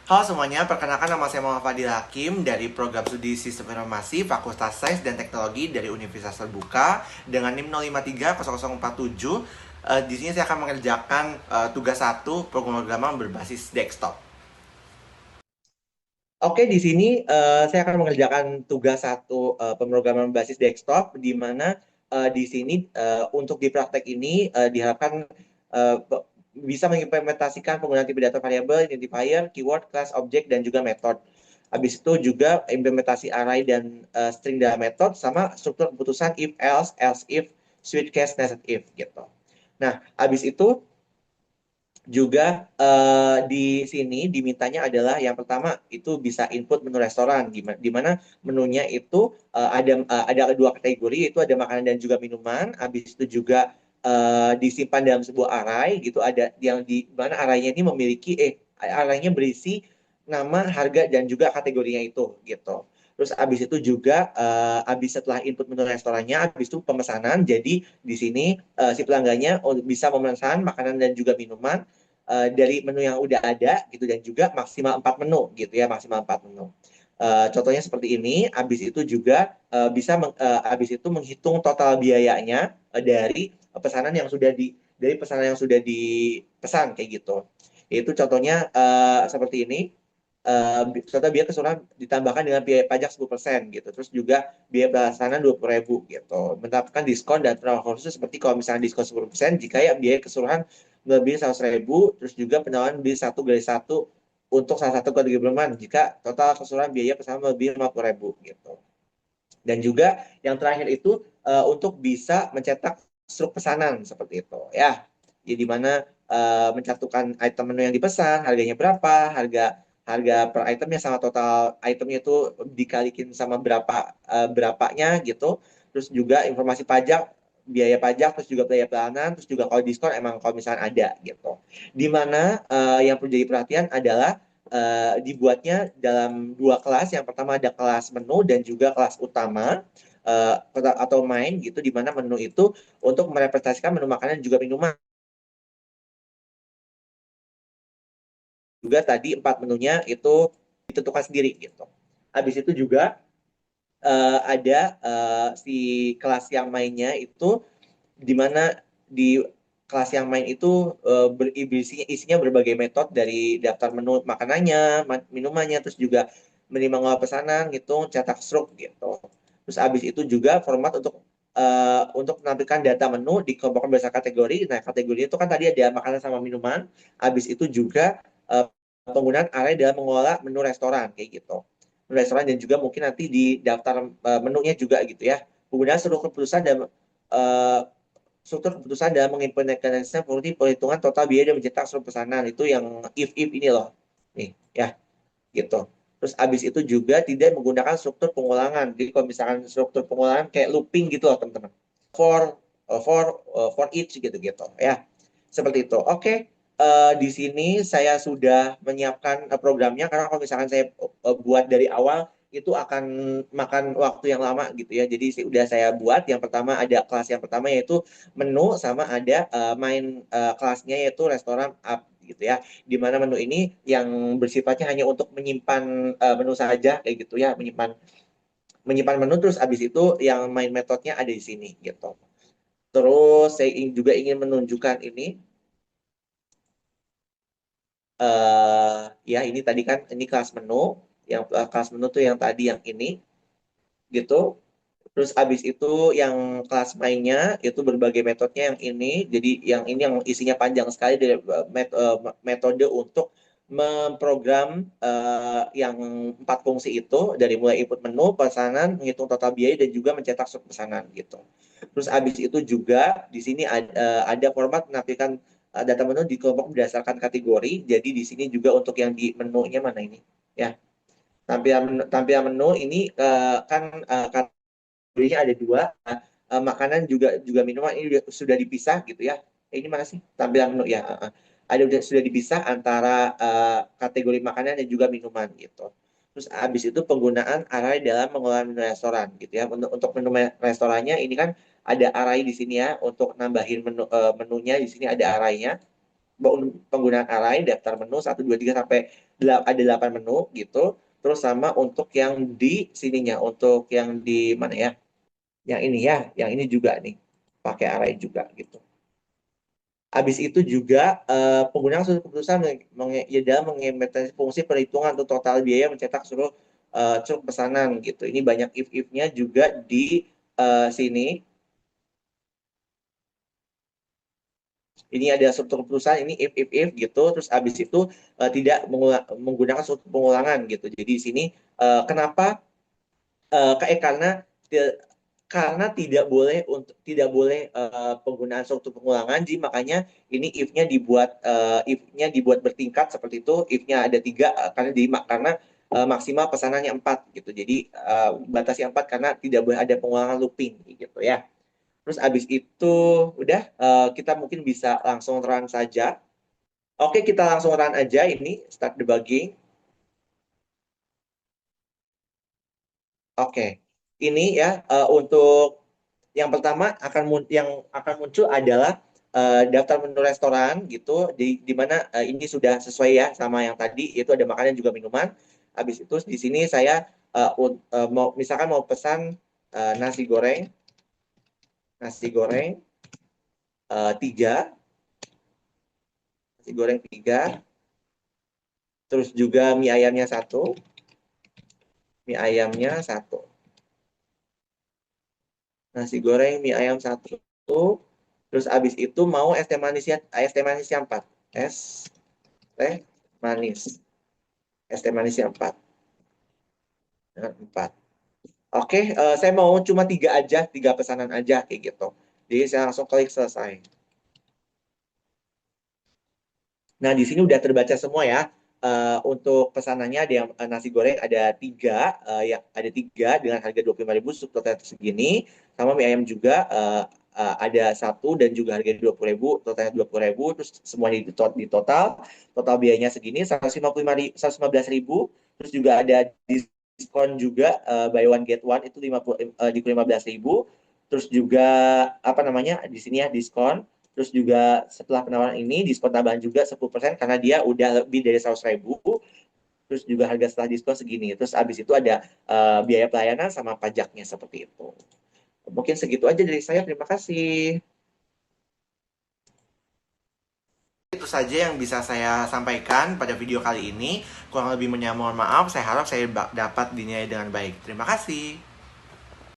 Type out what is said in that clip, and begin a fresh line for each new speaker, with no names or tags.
Halo semuanya, perkenalkan nama saya Muhammad Fadil Hakim dari program studi Sistem Informasi Fakultas Sains dan Teknologi dari Universitas Terbuka dengan NIM 0530047. Di sini saya akan mengerjakan tugas satu pemrograman berbasis desktop. Oke, di sini saya akan mengerjakan tugas satu pemrograman berbasis desktop, di mana di sini untuk di praktek ini diharapkan uh, bisa mengimplementasikan penggunaan tipe data variabel, identifier, keyword, class, object, dan juga method. Habis itu juga implementasi array dan string dalam method, sama struktur keputusan if else, else if, switch case, nested if gitu. Nah, habis itu juga di sini dimintanya adalah yang pertama itu bisa input menu restoran, di mana menunya itu ada dua kategori, itu ada makanan dan juga minuman. Habis itu juga disimpan dalam sebuah array gitu, ada yang di mana arraynya ini memiliki arraynya berisi nama, harga, dan juga kategorinya itu gitu. Terus habis itu juga habis setelah input menu restorannya, habis itu pemesanan. Jadi di sini si pelanggannya bisa memesan makanan dan juga minuman dari menu yang udah ada gitu, dan juga maksimal 4 menu gitu ya, maksimal 4 menu. Contohnya seperti ini. Habis itu juga habis itu menghitung total biayanya dari pesanan yang sudah dipesan kayak gitu. Itu contohnya seperti ini. Contoh biaya keseluruhan ditambahkan dengan biaya pajak 10% gitu. Terus juga biaya pelaksanaan 20.000 gitu. Menetapkan diskon dan penawaran khusus seperti kalau misalnya diskon 10% jika ya biaya keseluruhan lebih 100.000. Terus juga penawaran beli satu gratis satu untuk salah satu kategori perumahan jika total keseluruhan biaya pesanan lebih 50.000 gitu. Dan juga yang terakhir itu untuk bisa mencetak struk pesanan seperti itu ya. Jadi mana mencantumkan item menu yang dipesan, harganya berapa, harga harga per itemnya sama total itemnya itu dikalikin sama berapanya gitu. Terus juga informasi pajak, biaya pajak, terus juga biaya pelayanan, terus juga kalau diskon emang kalau misalnya ada gitu. Di mana yang perlu jadi perhatian adalah dibuatnya dalam dua kelas. Yang pertama ada kelas menu dan juga kelas utama uh, atau main gitu, di mana menu itu untuk merepresentasikan menu makanan dan juga minuman. Juga tadi 4 menunya itu ditentukan sendiri gitu. Habis itu juga ada si kelas yang mainnya itu, di mana di kelas yang main itu isinya berbagai metode dari daftar menu makanannya, minumannya, terus juga menerima ngolah pesanan gitu, cetak struk gitu. Terus habis itu juga format untuk menampilkan data menu dikelompokkan berdasarkan kategori. Nah, kategori itu kan tadi ada makanan sama minuman. Habis itu juga uh, penggunaan array dalam mengelola menu restoran kayak gitu. Menu restoran, dan juga mungkin nanti di daftar menunya juga gitu ya. Penggunaan seluruh keputusan dan uh, struktur keputusan dalam mengimplementasikan fungsi perhitungan total biaya dan mencetak surat pesanan itu yang if ini loh nih ya gitu. Terus abis itu juga tidak menggunakan struktur pengulangan. Jadi kalau misalkan struktur pengulangan kayak looping gitu loh teman-teman, for for each gitu gitu ya, seperti itu. Oke. Di sini saya sudah menyiapkan programnya, karena kalau misalkan saya buat dari awal itu akan makan waktu yang lama gitu ya. Jadi udah saya buat. Yang pertama ada kelas yang pertama yaitu menu, sama ada main kelasnya yaitu restoran up gitu ya. Di mana menu ini yang bersifatnya hanya untuk menyimpan menu saja kayak gitu ya, menyimpan menyimpan menu. Terus abis itu yang main metodenya ada di sini gitu. Terus saya juga ingin menunjukkan ini ya, ini tadi kan ini kelas menu, yang kelas menu tuh yang tadi yang ini gitu. Terus abis itu yang kelas mainnya itu berbagai metodenya yang ini. Jadi yang ini yang isinya panjang sekali dari metode untuk memprogram yang 4 fungsi itu, dari mulai input menu, pesanan, menghitung total biaya, dan juga mencetak surat pesanan gitu. Terus abis itu juga di sini ada format menampilkan data menu di kelompok berdasarkan kategori. Jadi di sini juga untuk yang di menunya mana ini ya, tampilan menu ini kan kategorinya ada dua. Makanan juga juga minuman ini sudah dipisah gitu ya. Ini mana sih tampilan menu ya? Ada sudah dipisah antara kategori makanan dan juga minuman gitu. Terus habis itu penggunaan array dalam mengelola menu restoran gitu ya. Untuk menu restorannya ini kan ada array di sini ya, untuk nambahin menunya di sini ada arraynya. Penggunaan array daftar menu 1, 2, 3 sampai ada 8 menu gitu. Terus sama untuk yang di sininya, untuk yang di mana ya? Yang ini ya, yang ini juga nih pakai array juga gitu. Habis itu juga penggunaan suatu keputusan ya, dalam mengimplementasi fungsi perhitungan untuk total biaya mencetak seluruh ceruk pesanan gitu. Ini banyak if-if-nya juga di sini. Ini ada struktur perusahaan, ini if gitu, terus habis itu tidak menggunakan struktur pengulangan gitu. Jadi di sini kenapa karena karena tidak boleh penggunaan struktur pengulangan, jadi makanya ini if-nya dibuat bertingkat seperti itu. If-nya ada 3 karena maksimal pesanannya 4 gitu. Jadi batasnya 4 karena tidak boleh ada pengulangan looping gitu ya. Terus abis itu udah kita mungkin bisa langsung run saja. Oke, kita langsung run aja ini start debugging. Oke, ini ya untuk yang pertama yang akan muncul adalah daftar menu restoran gitu, di mana ini sudah sesuai ya sama yang tadi, yaitu ada makanan juga minuman. Habis itu di sini saya mau misalkan mau pesan nasi goreng 3, nasi goreng 3, terus juga mie ayamnya 1, nasi goreng mie ayam 1. Terus abis itu mau es teh manisnya 4. Es teh manis. Es teh manisnya 4. 4. Oke, saya mau cuma 3 aja, 3 pesanan aja kayak gitu. Jadi saya langsung klik selesai. Nah, di sini udah terbaca semua ya. Untuk pesanannya ada yang nasi goreng ada 3, ya ada 3 dengan harga 25.000 subtotal segini. Sama mie ayam juga ada 1 dan juga harga 20.000, totalnya 20.000. Terus semua di total, total biayanya segini 115.000. Terus juga ada diskon juga buy one get one itu di 15.000. Terus juga apa namanya di sini ya diskon. Terus juga setelah penawaran ini diskon tambahan juga 10% karena dia udah lebih dari 100.000. Terus juga harga setelah diskon segini. Terus habis itu ada biaya pelayanan sama pajaknya seperti itu. Mungkin segitu aja dari saya. Terima kasih. Itu saja yang bisa saya sampaikan pada video kali ini. Kurang lebih mohon maaf. Saya harap saya dapat dinilai dengan baik. Terima kasih.